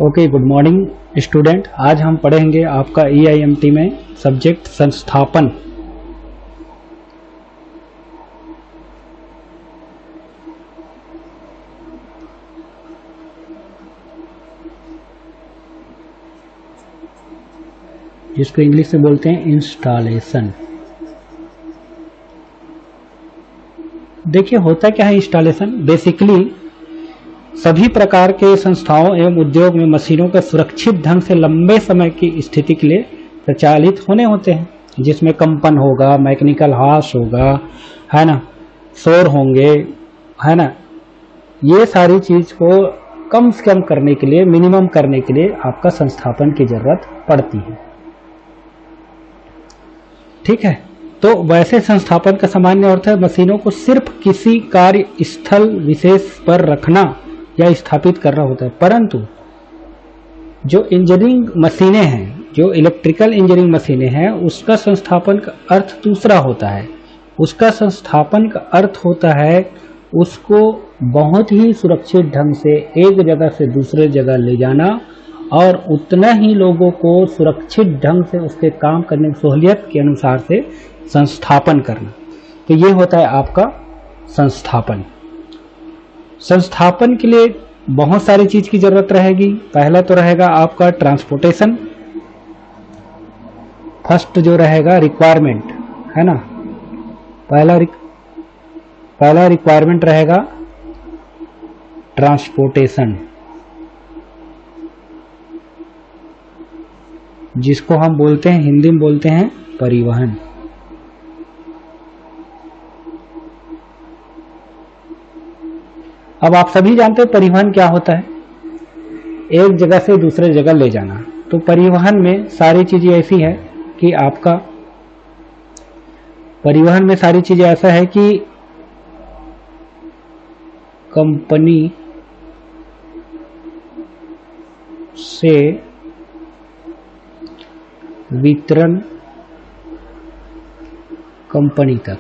Okay, good morning student. आज हम पढ़ेंगे आपका EIMT में सब्जेक्ट संस्थापन। जिसको इंग्लिश में बोलते हैं इंस्टॉलेशन। देखिए होता क्या है इंस्टॉलेशन। बेसिकली सभी प्रकार के संस्थाओं एवं उद्योग में मशीनों के सुरक्षित ढंग से लंबे समय की स्थिति के लिए प्रचालित होने होते हैं, जिसमें कंपन होगा, मैकेनिकल हॉर्स होगा, है ना, शोर होंगे, है ना। ये सारी चीज को कम से कम करने के लिए, मिनिमम करने के लिए आपका संस्थापन की जरूरत पड़ती है। ठीक है, तो वैसे संस्थापन का सामान्य अर्थ है मशीनों को सिर्फ किसी कार्य स्थल विशेष पर रखना या स्थापित करना होता है। परंतु जो इंजीनियरिंग मशीनें हैं, जो इलेक्ट्रिकल इंजीनियरिंग मशीनें हैं, उसका संस्थापन का अर्थ दूसरा होता है। उसका संस्थापन का अर्थ होता है उसको बहुत ही सुरक्षित ढंग से एक जगह से दूसरे जगह ले जाना और उतना ही लोगों को सुरक्षित ढंग से उसके काम करने की सहूलियत के अनुसार से संस्थापन करना। तो ये होता है आपका संस्थापन। संस्थापन के लिए बहुत सारी चीज की जरूरत रहेगी। पहला तो रहेगा आपका ट्रांसपोर्टेशन। फर्स्ट जो रहेगा रिक्वायरमेंट, है ना, पहला रिक्वायरमेंट रहेगा ट्रांसपोर्टेशन, जिसको हम बोलते हैं, हिंदी में बोलते हैं परिवहन। अब आप सभी जानते हैं परिवहन क्या होता है, एक जगह से दूसरे जगह ले जाना। तो परिवहन में सारी चीजें ऐसी है कि आपका परिवहन में सारी चीजें ऐसा है कि कंपनी से वितरण कंपनी तक,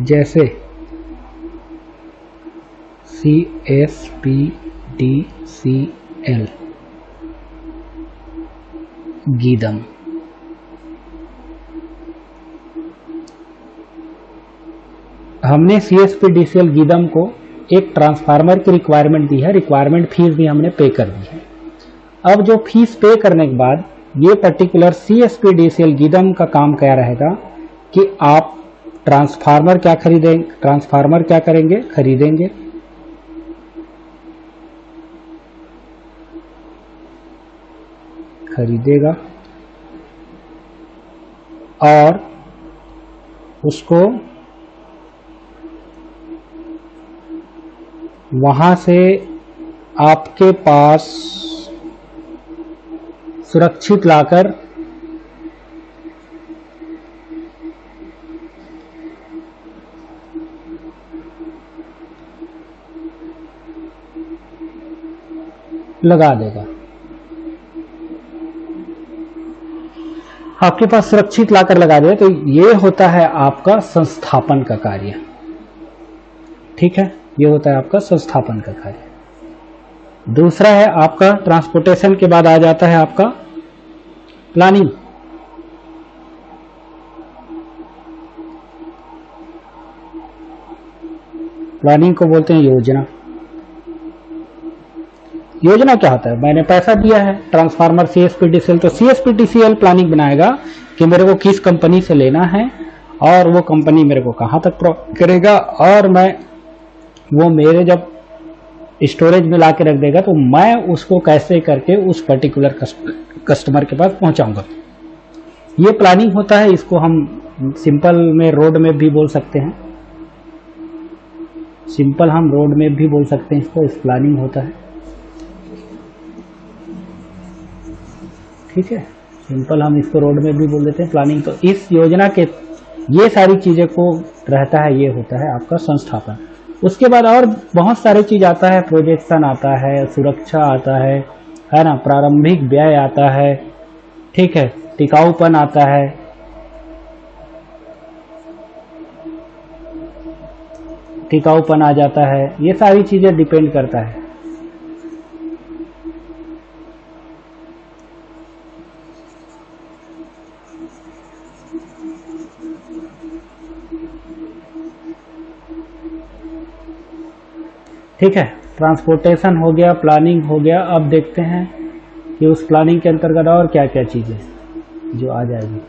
जैसे CSPDCL गीदम। हमने CSPDCL गीदम को एक ट्रांसफार्मर की रिक्वायरमेंट दी है, रिक्वायरमेंट फीस भी हमने पे कर दी है। अब जो फीस पे करने के बाद ये पर्टिकुलर CSPDCL गीदम का काम क्या रहेगा कि आप ट्रांसफार्मर क्या खरीदेंगे, ट्रांसफार्मर क्या करेंगे, खरीदेंगे, खरीदेगा और उसको वहां से आपके पास सुरक्षित लाकर लगा देगा। आपके पास सुरक्षित लाकर लगा देगा। तो ये होता है आपका संस्थापन का कार्य। ठीक है, ये होता है आपका संस्थापन का कार्य। दूसरा है आपका ट्रांसपोर्टेशन के बाद आ जाता है आपका प्लानिंग। प्लानिंग को बोलते हैं योजना। योजना क्या होता है, मैंने पैसा दिया है ट्रांसफार्मर CSPDCL, तो CSPDCL प्लानिंग बनाएगा कि मेरे को किस कंपनी से लेना है और वो कंपनी मेरे को कहां तक प्रोवाइड करेगा, और मैं वो मेरे जब स्टोरेज में ला के रख देगा तो मैं उसको कैसे करके उस पर्टिकुलर कस्टमर के पास पहुंचाऊंगा। ये प्लानिंग होता है। इसको हम सिंपल में रोड मैप भी बोल सकते हैं, सिंपल हम रोड मैप भी बोल सकते हैं इसको, इस प्लानिंग होता है। ठीक है, सिंपल हम इसको रोड मैप भी बोल देते हैं, प्लानिंग। तो इस योजना के ये सारी चीजें को रहता है, ये होता है आपका संस्थापन। उसके बाद और बहुत सारी चीज आता है, प्रोजेक्शन आता है, सुरक्षा आता है ना, प्रारंभिक व्यय आता है, ठीक है, टिकाऊपन आता है, टिकाऊपन आ जाता है, ये सारी चीजें डिपेंड करता है। ठीक है, ट्रांसपोर्टेशन हो गया, प्लानिंग हो गया। अब देखते हैं कि उस प्लानिंग के अंतर्गत और क्या क्या चीजें जो आ जाएगी।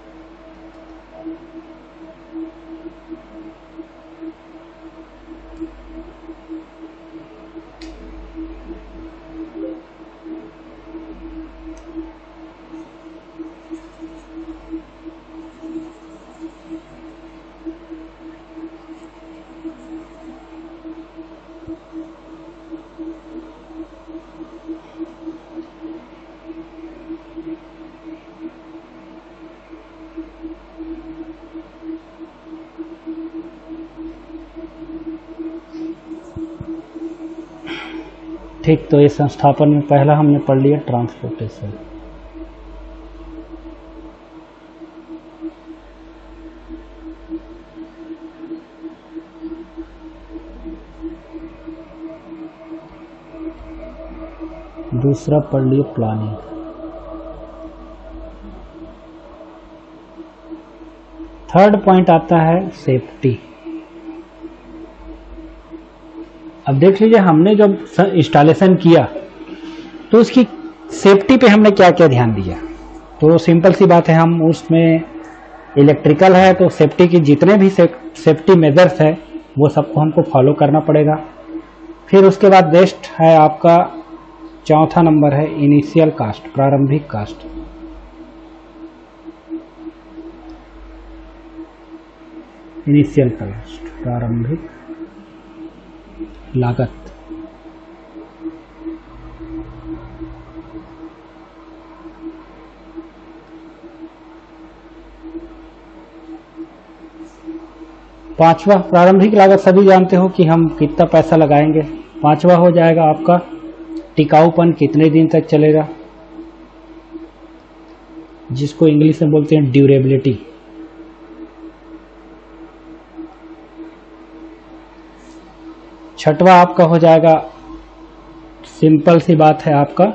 ठीक, तो इस संस्थापन में पहला हमने पढ़ लिया ट्रांसपोर्टेशन। दूसरा पढ़ लिया प्लानिंग। थर्ड पॉइंट आता है सेफ्टी। अब देख लीजिए, हमने जब इंस्टॉलेशन किया तो उसकी सेफ्टी पे हमने क्या क्या ध्यान दिया। तो सिंपल सी बात है, हम उसमें इलेक्ट्रिकल है तो सेफ्टी की जितने भी सेफ्टी मेजर्स है वो सबको हमको फॉलो करना पड़ेगा। फिर उसके बाद नेक्स्ट है आपका चौथा नंबर है इनिशियल कास्ट, प्रारंभिक कास्ट। इनिशियल कास्ट, प्रारंभिक लागत। पांचवा प्रारंभिक लागत, सभी जानते हो कि हम कितना पैसा लगाएंगे। पांचवा हो जाएगा आपका टिकाऊपन, कितने दिन तक चलेगा, जिसको इंग्लिश में बोलते हैं ड्यूरेबिलिटी। छठवा आपका हो जाएगा, सिंपल सी बात है, आपका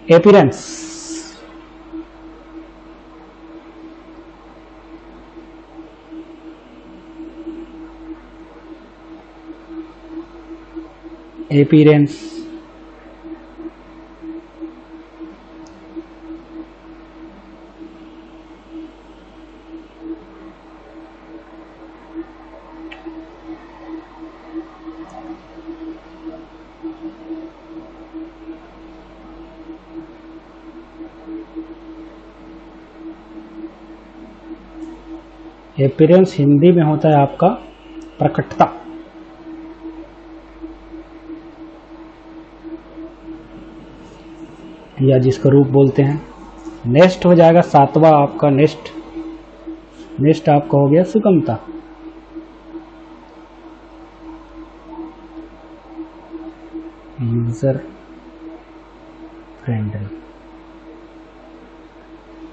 अपीयरेंस। अपीयरेंस, अपीयरेंस हिंदी में होता है आपका प्रकटता। या जिसका रूप बोलते हैं। नेक्स्ट हो जाएगा सातवां आपका, नेक्स्ट आपका हो गया सुगमता। User friendly.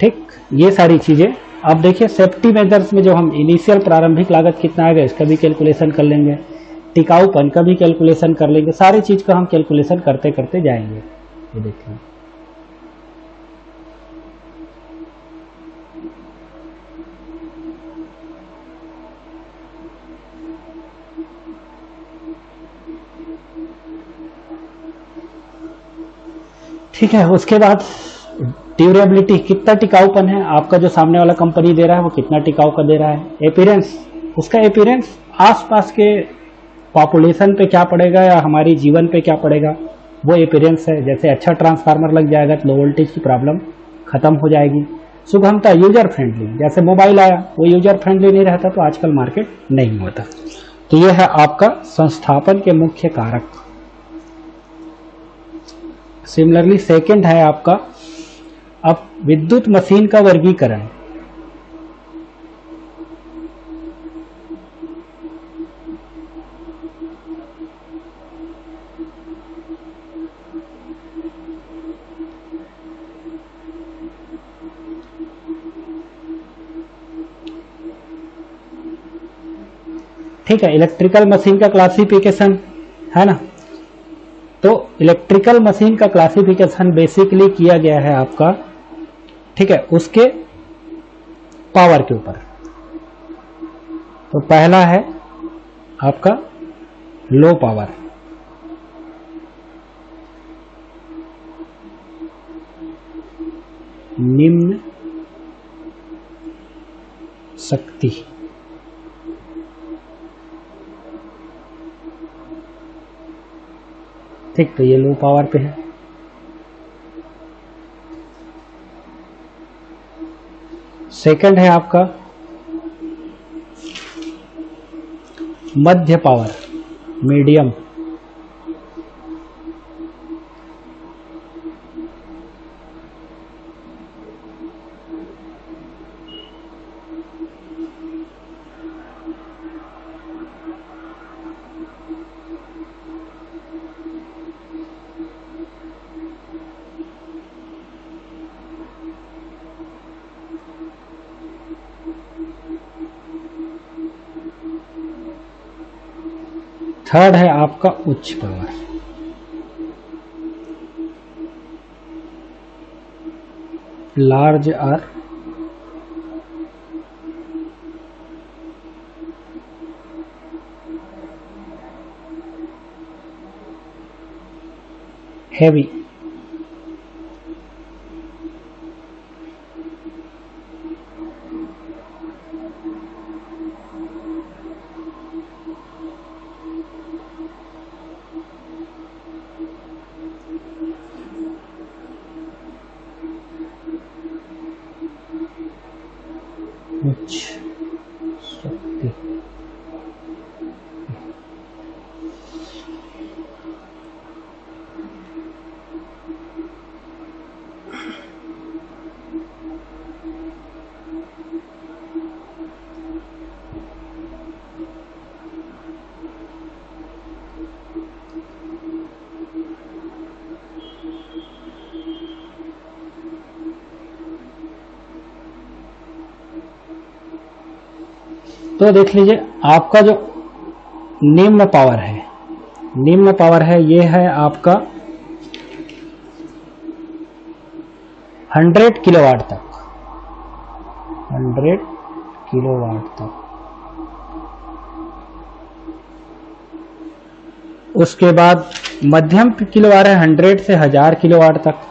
ठीक, ये सारी चीजें। अब देखिए सेफ्टी मेजर्स में जो हम इनिशियल प्रारंभिक लागत कितना आएगा इसका भी कैलकुलेशन कर लेंगे, टिकाऊपन का भी कैलकुलेशन कर लेंगे, सारी चीज का हम कैलकुलेशन करते करते जाएंगे। ये देखिए, ठीक है। उसके बाद ड्यूरेबिलिटी, कितना टिकाऊपन है आपका, जो सामने वाला कंपनी दे रहा है वो कितना टिकाऊ का दे रहा है। अपीयरेंस, उसका अपीयरेंस आसपास के पॉपुलेशन पे क्या पड़ेगा या हमारी जीवन पे क्या पड़ेगा, वो अपीयरेंस है। जैसे अच्छा ट्रांसफार्मर लग जाएगा तो लो वोल्टेज की प्रॉब्लम खत्म हो जाएगी। सुगमता, यूजर फ्रेंडली, जैसे मोबाइल आया वो यूजर फ्रेंडली नहीं रहता तो आजकल मार्केट नहीं होता। तो ये है आपका संस्थापन के मुख्य कारक। सिमिलरली सेकंड है आपका अब विद्युत मशीन का वर्गीकरण। ठीक है, इलेक्ट्रिकल मशीन का क्लासिफिकेशन है ना। तो इलेक्ट्रिकल मशीन का क्लासिफिकेशन बेसिकली किया गया है आपका, ठीक है, उसके पावर के ऊपर। तो पहला है आपका लो पावर, निम्न शक्ति, ठीक, तो ये लो पावर पे है। सेकंड है आपका मध्य पावर, मीडियम, थर्ड है आपका उच्च पावर, लार्ज आर हेवी। उच्च शक्ति, तो देख लीजिए आपका जो निम्न पावर है, निम्न पावर है, ये है आपका 100 किलोवाट तक, 100 किलोवाट तक। उसके बाद मध्यम किलोवाट है 100 से 1000 किलोवाट तक।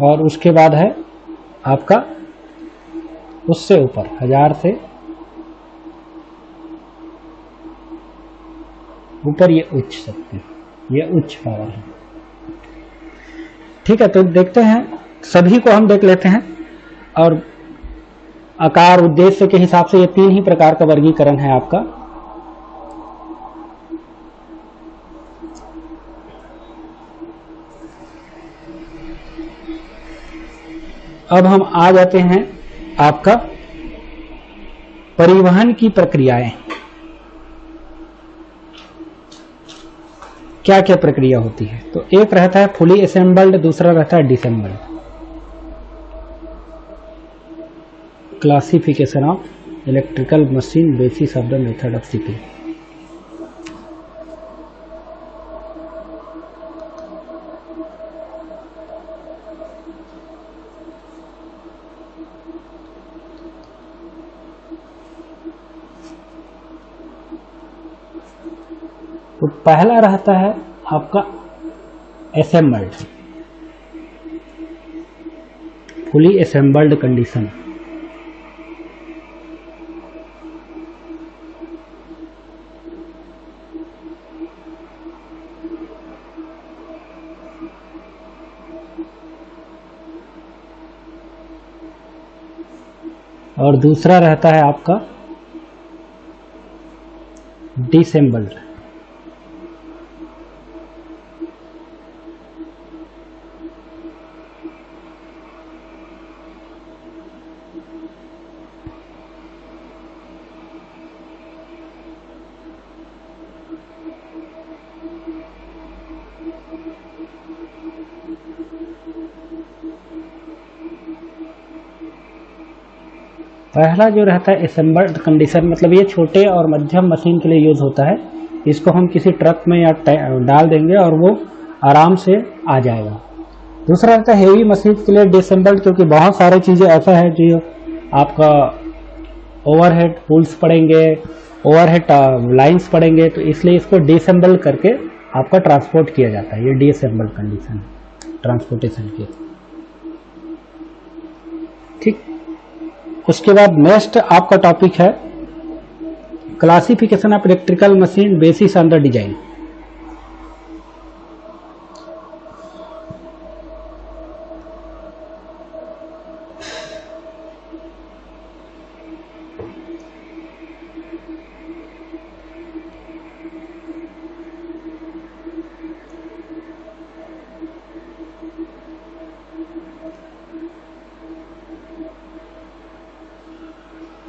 और उसके बाद है आपका उससे ऊपर 1000 से ऊपर, ये उच्च शक्ति, ये उच्च पावर है। ठीक है, तो देखते हैं, सभी को हम देख लेते हैं। और आकार उद्देश्य के हिसाब से ये 3 ही प्रकार का वर्गीकरण है आपका। अब हम आ जाते हैं आपका परिवहन की प्रक्रियाएं, क्या क्या प्रक्रिया होती है। तो एक रहता है फुली असेंबल्ड, दूसरा रहता है disassembled. Classification of electrical machine basis of the method of CP. तो पहला रहता है आपका असेंबल्ड, फुली असेंबल्ड कंडीशन। और दूसरा रहता है आपका डिसेंबल्ड। पहला जो रहता है असेंबल्ड कंडीशन, मतलब ये छोटे और मध्यम मशीन के लिए यूज होता है। इसको हम किसी ट्रक में या डाल देंगे और वो आराम से आ जाएगा। दूसरा रहता है हेवी मशीन के लिए डिसेंबल्ड, क्योंकि बहुत सारी चीजें ऐसा है जो आपका ओवरहेड पुल्स पड़ेंगे, ओवरहेड लाइंस पड़ेंगे, तो इसलिए इसको डिसेंबल करके आपका ट्रांसपोर्ट किया जाता है। ये डिसेंबल्ड कंडीशन ट्रांसपोर्टेशन की। ठीक, उसके बाद नेक्स्ट आपका टॉपिक है classification of electrical machine basis on the design.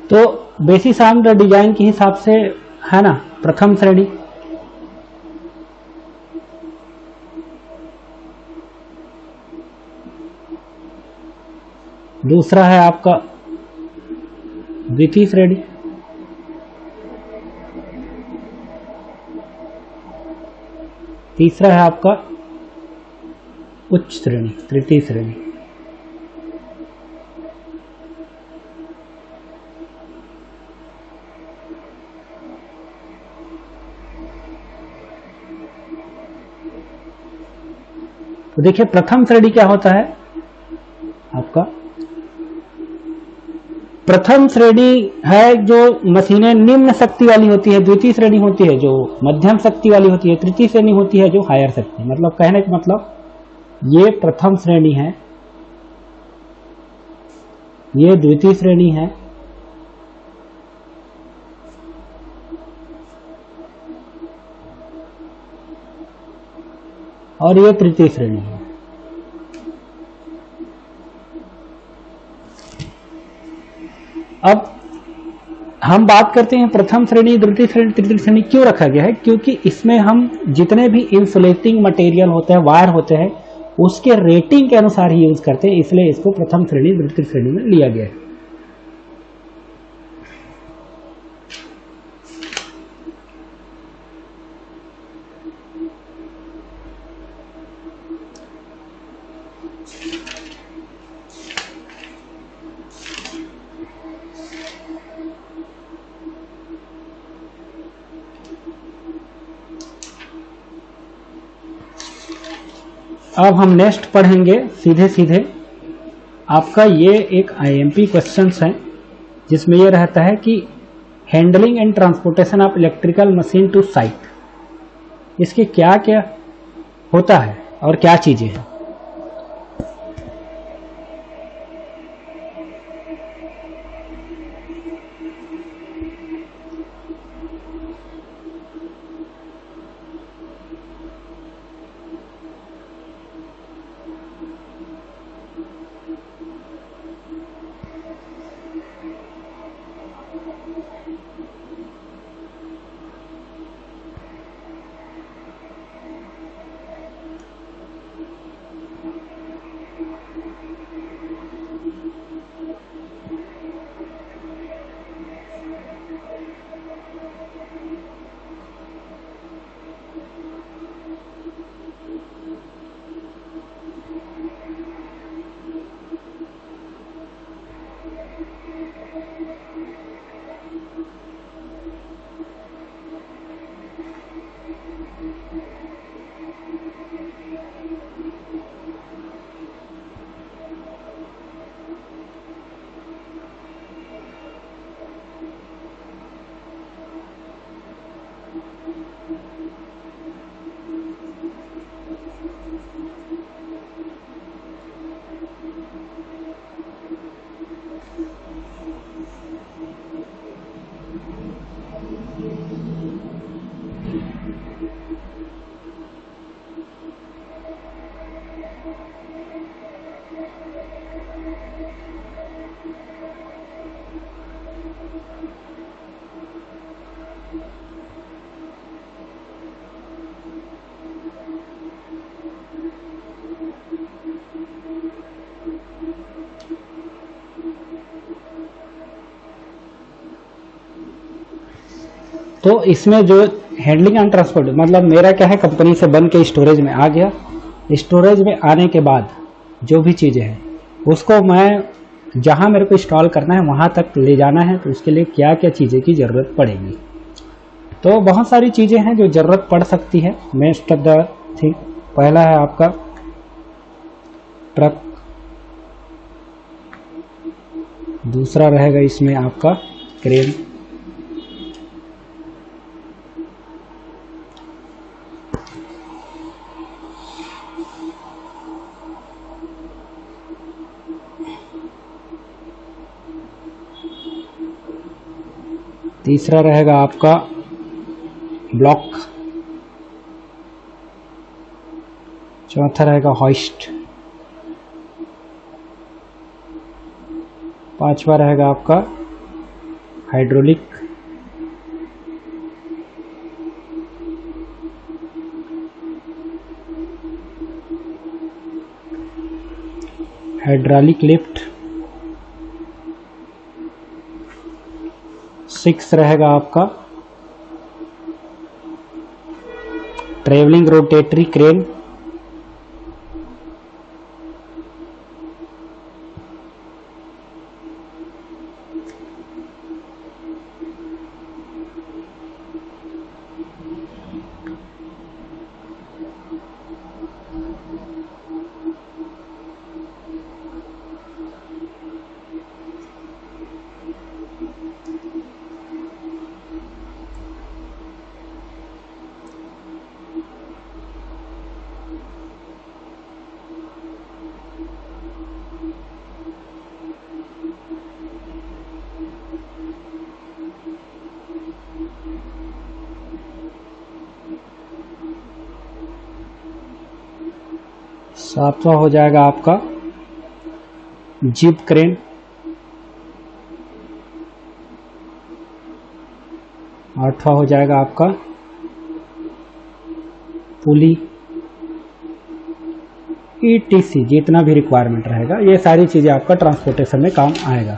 तो बेसिस ऑन द डिजाइन के हिसाब से है ना, प्रथम श्रेणी, दूसरा है आपका द्वितीय श्रेणी, तीसरा है आपका उच्च श्रेणी, तृतीय श्रेणी। तो देखिए प्रथम श्रेणी क्या होता है आपका, प्रथम श्रेणी है जो मशीनें निम्न शक्ति वाली होती है, द्वितीय श्रेणी होती है जो मध्यम शक्ति वाली होती है, तृतीय श्रेणी होती है जो हायर शक्ति। मतलब कहने का मतलब ये प्रथम श्रेणी है, ये द्वितीय श्रेणी है, और ये तृतीय श्रेणी है। अब हम बात करते हैं प्रथम श्रेणी, द्वितीय श्रेणी, तृतीय श्रेणी क्यों रखा गया है, क्योंकि इसमें हम जितने भी इंसुलेटिंग मटेरियल होते हैं, वायर होते हैं, उसके रेटिंग के अनुसार ही यूज करते हैं, इसलिए इसको प्रथम श्रेणी द्वितीय श्रेणी में लिया गया है। अब हम नेक्स्ट पढ़ेंगे सीधे सीधे आपका ये एक आईएमपी क्वेश्चंस है, जिसमें ये रहता है कि handling and transportation of electrical machine to site, इसके क्या क्या होता है और क्या चीजें हैं। तो इसमें जो हैंडलिंग एंड ट्रांसपोर्ट, मतलब मेरा क्या है, कंपनी से बन के स्टोरेज में आ गया। स्टोरेज में आने के बाद जो भी चीज़ें हैं उसको मैं जहां मेरे को इंस्टॉल करना है वहां तक ले जाना है, तो उसके लिए क्या क्या चीज़ें की ज़रूरत पड़ेगी। तो बहुत सारी चीज़ें हैं जो ज़रूरत पड़ सकती है। मोस्ट ऑफ द थिंग, पहला है आपका ट्रक, दूसरा रहेगा इसमें आपका क्रेन, तीसरा रहेगा आपका ब्लॉक, चौथा रहेगा हॉइस्ट, पांचवा रहेगा आपका हाइड्रोलिक, हाइड्रोलिक लिफ्ट, 6 रहेगा आपका ट्रेवलिंग रोटेटरी क्रेन, सातवां हो जाएगा आपका जीप क्रेन, आठवां हो जाएगा आपका पुली, ETC जितना भी रिक्वायरमेंट रहेगा, ये सारी चीज़ें आपका ट्रांसपोर्टेशन में काम आएगा।